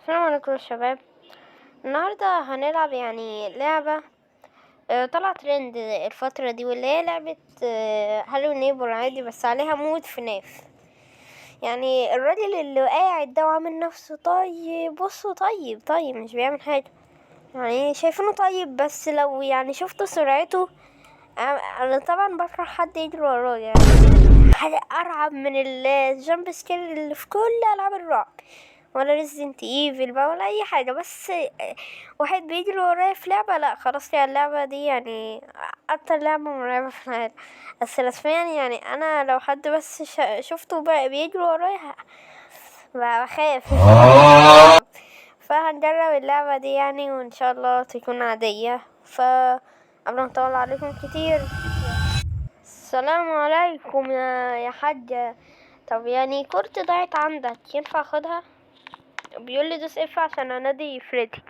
السلام عليكم يا شباب. النهاردة هنلعب لعبة طلعت ترند الفترة دي، واللي هي لعبة هالو نيبر عادي، بس عليها مود فناف. يعني الراجل اللي قاعد ده وعامل نفسه طيب، بصوا طيب مش بيعمل حاجة، يعني شايفينه طيب، بس لو شفتوا سرعته. انا طبعا بكره حد يجري ورايا، حاجة ارعب من الجامب سكير اللي في كل العاب الرعب، ولا ريزيدنت ايفل بقى، ولا اي حاجه. بس واحد بيجري ورايا في لعبه، لا خلاص، هي اللعبه دي اكتر لعبه مرعبه في العالم. بس رسميا انا لو حد بس شفته بقى بيجري ورايا بخاف. فهنجرب اللعبه دي وان شاء الله تكون عاديه. قبل ما اطول عليكم كتير، السلام عليكم يا حاجة. طب كورتي ضاعت عندك، ينفع اخدها؟ بيقول لي دوس اف عشان انادي فريدي.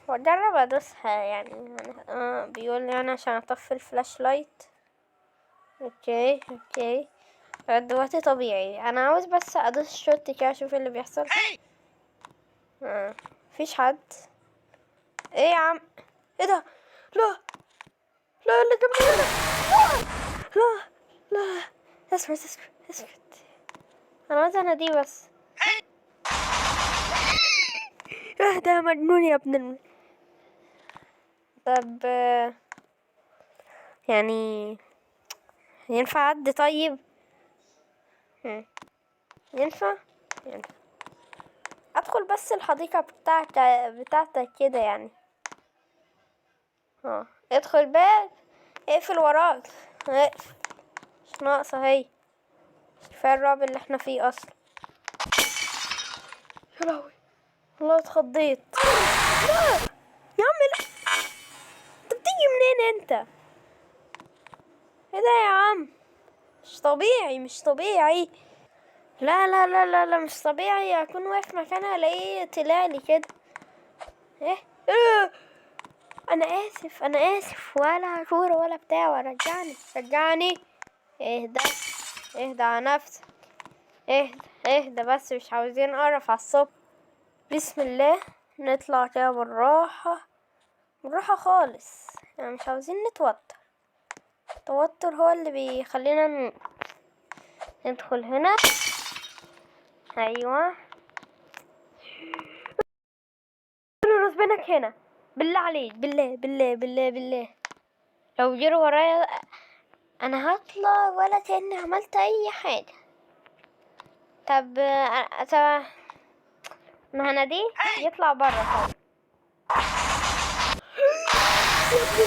واجرب ادوسها بيقول لي انا عشان اطفي الفلاش لايت. اوكي دلوقتي طبيعي. انا عاوز بس ادوس شوت كده اشوف اللي بيحصل. مفيش حد. ايه يا عم؟ ايه ده؟ لا اللي جنبي لا اسكت. انا عاوز اناديه بس. ده مجنون يا ابن طب ينفع عد؟ طيب ينفع ادخل بس الحديقة بتاعتك كده ادخل باب، اقفل وراك، اقفل. مش ناقصة هي، كفاية الرعب اللي احنا فيه اصلا. يا لهوي، والله اتخضيت. لا يا عم، لا، انت بتيجي منين انت؟ ايه ده يا عم؟ مش طبيعي. لا مش طبيعي اكون واقف مكانها الاقيه طلعلي كده. ايه انا اسف ولا كورة ولا بتاع، رجعني. اهدى على نفسك، اهدى بس، مش عاوزين نقرف على الصبح. بسم الله، نطلع كده بالراحة خالص، مش عاوزين نتوتر. التوتر هو اللي بيخلينا ندخل هنا. ايوه، رزبنك هنا، بالله عليك، بالله لو جروا ورايا انا هطلع ولا كأني عملت اي حاجة. طب ما هناديه يطلع برا. طب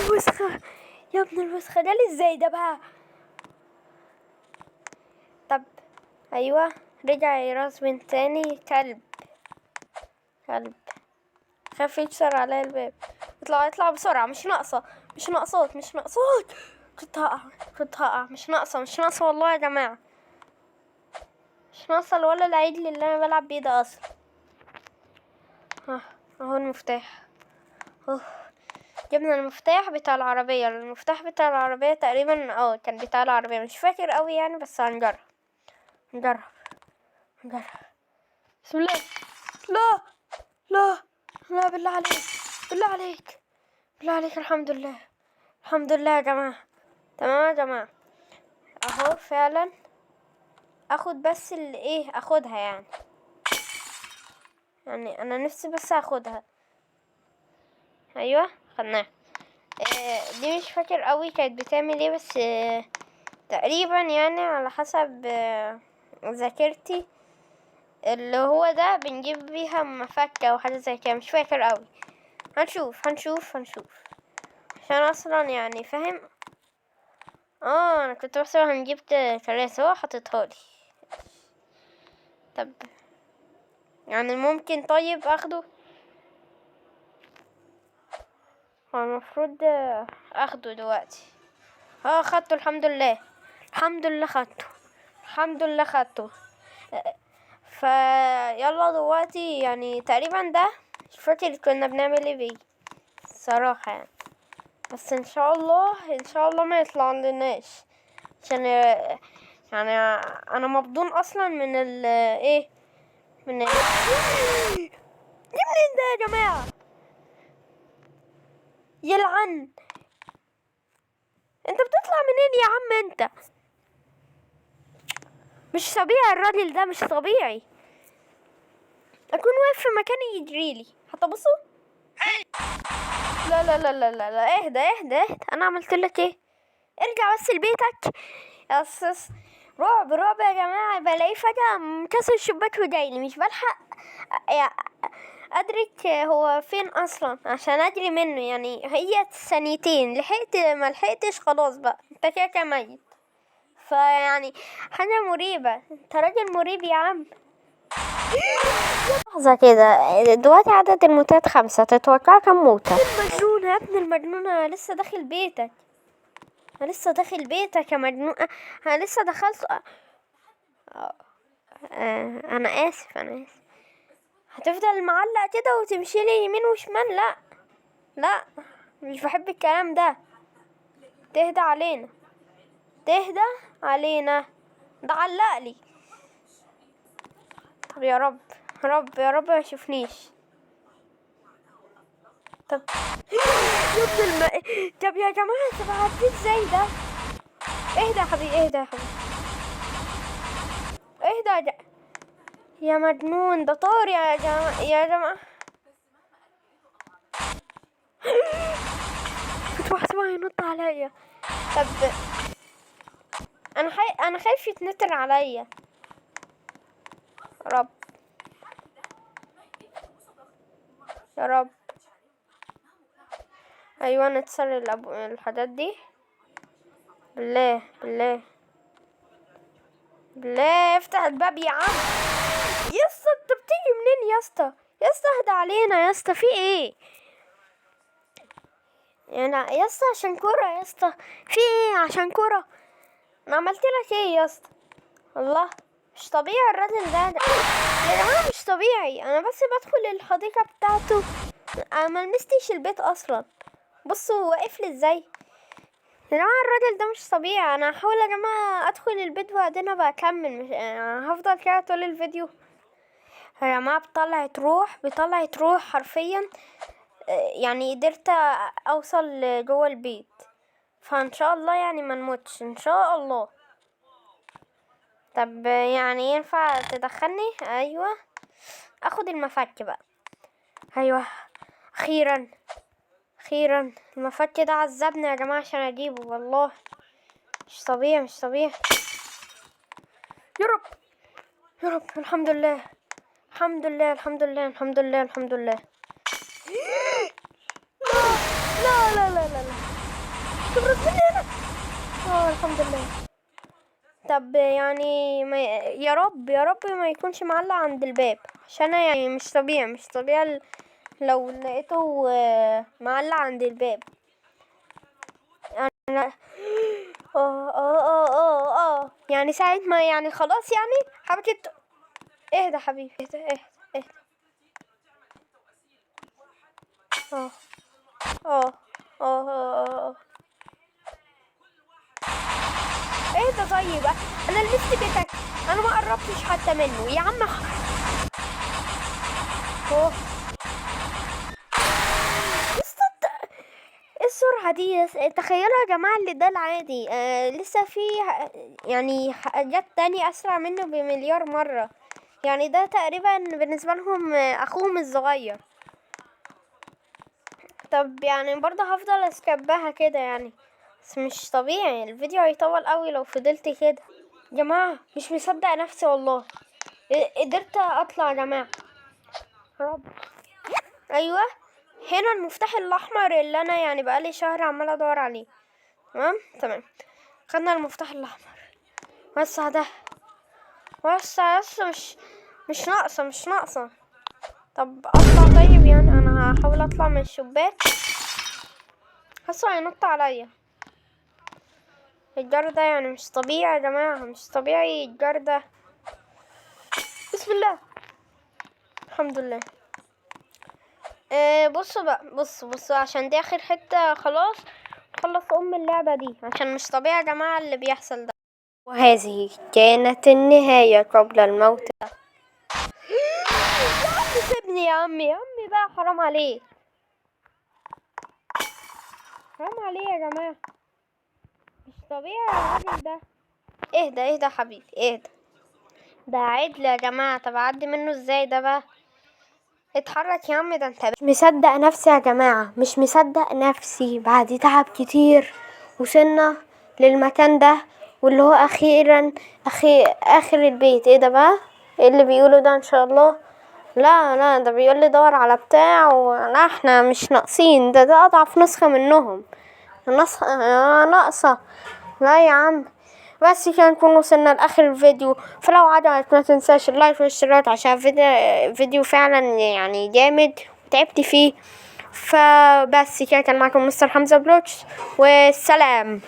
يا ابن الوسخة ده ازاي ده بقى؟ طب ايوه، رجع يرسبن تاني. كلب خاف يكسر عليا الباب. اطلع بسرعة، مش ناقصات. كنت هقع. مش ناقصة والله يا جماعة، مش ناقصة ولا العيد اللي انا بلعب بيه ده اصلا. اهو المفتاح. جبنا المفتاح بتاع العربية تقريبا، كان بتاع العربية، مش فاكر قوي بس هنجرب. بسم الله. لا بالله عليك. الحمد لله يا جماعة. تمام يا جماعة، اهو فعلا. اخد بس اللي اخدها انا نفسي بس اخدها. ايوه خدناها. دي مش فاكر قوي كانت بتعمل ايه، بس تقريبا على حسب ذاكرتي، اللي هو ده بنجيب بيها مفكة او حاجة زي كده، مش فاكر قوي. هنشوف عشان اصلا فاهم. انا كنت بحسب هنجيب كراسي، هو حاططها لي. طب ممكن طيب اخده. هو المفروض اخده دلوقتي. خدته، الحمد لله خدته. فيلا دلوقتي تقريبا ده مش فاكر كنا بنعمل ايه بيه صراحة، بس ان شاء الله ما يطلع لناش، عشان انا مبدون اصلا من ال من ال جماعة، يلعن. انت بتطلع منين يا عم انت؟ مش طبيعي الراجل ده، مش طبيعي. اكون واقف في مكاني يجريلي. حتى بصوا. لا لا لا لا لا لا، اهدى اهدى اهدى. انا عملت لك ايه؟ ارجع بس لبيتك يا اساس. رعب رعب يا جماعة. بلاقيه فجأة مكسر الشباك وجايلي، مش بلحق ادرك هو فين اصلا عشان اجري منه. يعني هي ثانيتين، لحقت ما لحقتش خلاص بقى انت كده ميت. فيعني حاجة مريبة. انت راجل مريب يا عم. لحظة كده، دلوقتي عدد الموتات 5، تتوقع كم موتة؟ المجنون يا ابن المجنون، انا لسه داخل بيتك. انا لسه داخل بيتك يا مجنون. انا لسه دخلت. انا اسف انا اسف. هتفضل معلق كده وتمشي لي يمين وشمال؟ لا لا، مش بحب الكلام ده. تهدى علينا، تهدى علينا. ده علق لي. طب يا رب يا رب يا رب ما يشوفنيش. طب طب يا جماعة، طب عديت ازاي ده؟ اهدى يا حبيبي، اهدى يا حبيبي، اهدى يا مجنون. ده طار يا جماعة يا جماعة. كنت واحد ما ينط عليا. طب انا خايف يتنطر عليا. يا رب يا رب. ايوه نكسر الحاجات دي. بالله بالله بالله افتح الباب يا عم. يا اسطى انت بتيجي منين يا اسطى؟ يا اسطى اهدى علينا يا اسطى، في ايه؟ يعني يا اسطى عشان كوره يا اسطى، في ايه عشان كوره؟ انا عملت لك ايه يا اسطى؟ الله، مش طبيعي الراجل ده. يا جماعه مش طبيعي. انا بس بدخل الحديقه بتاعته، انا ملمستش البيت اصلا. بصوا هو واقف لي ازاي. يا جماعه الراجل ده مش طبيعي. انا هحاول يا جماعه ادخل البيت وبعدين ابقى اكمل. مش هفضل كده طول الفيديو يا جماعه. بطلعت روح حرفيا. يعني قدرت اوصل جوه البيت، فان شاء الله يعني ما نموتش ان شاء الله. طب يعني ينفع تدخلني؟ ايوه، اخد المفك بقى. ايوه اخيرا اخيرا. المفك ده عذبني يا جماعه عشان اجيبه، والله مش طبيعي مش طبيعي. يا رب يا رب. الحمد لله الحمد لله الحمد لله الحمد لله الحمد لله. لا لا لا لا لا. تبرزني انا. الحمد لله. طب يعني يا رب يا رب ما يكونش معلق عند الباب، عشان يعني مش طبيعي مش طبيعي لو لقيته معلق عند الباب. انا يعني ساعة ما يعني خلاص يعني حبيبتي. اهدى حبيبي، اهدى اهدى اهدى. اه اه اه اه. اهدى طيب. انا لبست بيتك، انا ما قربتش حتى منه يا عم. اوه السرعة دي. تخيلوا يا جماعة اللي ده العادي. لسه في يعني حاجات تانية أسرع منه بمليار مرة. يعني ده تقريبا بالنسبة لهم أخوهم الصغير. طب يعني برضه هفضل اسكبها كده يعني، بس مش طبيعي. الفيديو هيطول قوي لو فضلت كده. جماعة مش مصدق نفسي والله. قدرت اطلع يا جماعة. رب. ايوه هنا المفتاح الاحمر اللي انا يعني بقالي شهر عمال ادور عليه. تمام تمام. خدنا المفتاح الاحمر. وسع ده، وسع مش ناقصة مش ناقصة. طب اطلع طيب يعني. انا هحاول اطلع من الشباك. حاسه هينط عليا الجار ده. يعني مش طبيعي يا جماعة، مش طبيعي الجار ده. بسم الله الحمد لله. بصوا بقى، بصوا عشان دي اخر حتة خلاص. خلص اللعبة دي عشان مش طبيعي يا جماعة اللي بيحصل ده. وهذه كانت النهاية قبل الموت. يا عم سيبني سيبني يا عمي بقى، حرام عليك، حرام عليه يا جماعة، مش طبيعي الراجل ده. اهدى يا حبيبي اهدى، ده عدل يا جماعة. طب اعدي منه ازاي ده بقى؟ اتحرك يا عم، ده انت مش مصدق نفسي يا جماعة، مش مصدق نفسي بعد تعب كتير وصلنا للمكان ده، واللي هو اخيرا اخر البيت. ايه ده بقى؟ ايه اللي بيقوله ده؟ ان شاء الله لا ده بيقول لي دور على بتاع لا احنا مش ناقصين، ده اضعف نسخة منهم، ناقصة. لا يا عم، بس كده نكون وصلنا لاخر الفيديو. فلو عجبك ما تنساش اللايك والاشتراك، عشان فيديو فعلا يعني جامد وتعبت فيه. فبس كده، كان معكم مستر حمزة بلوتش، والسلام.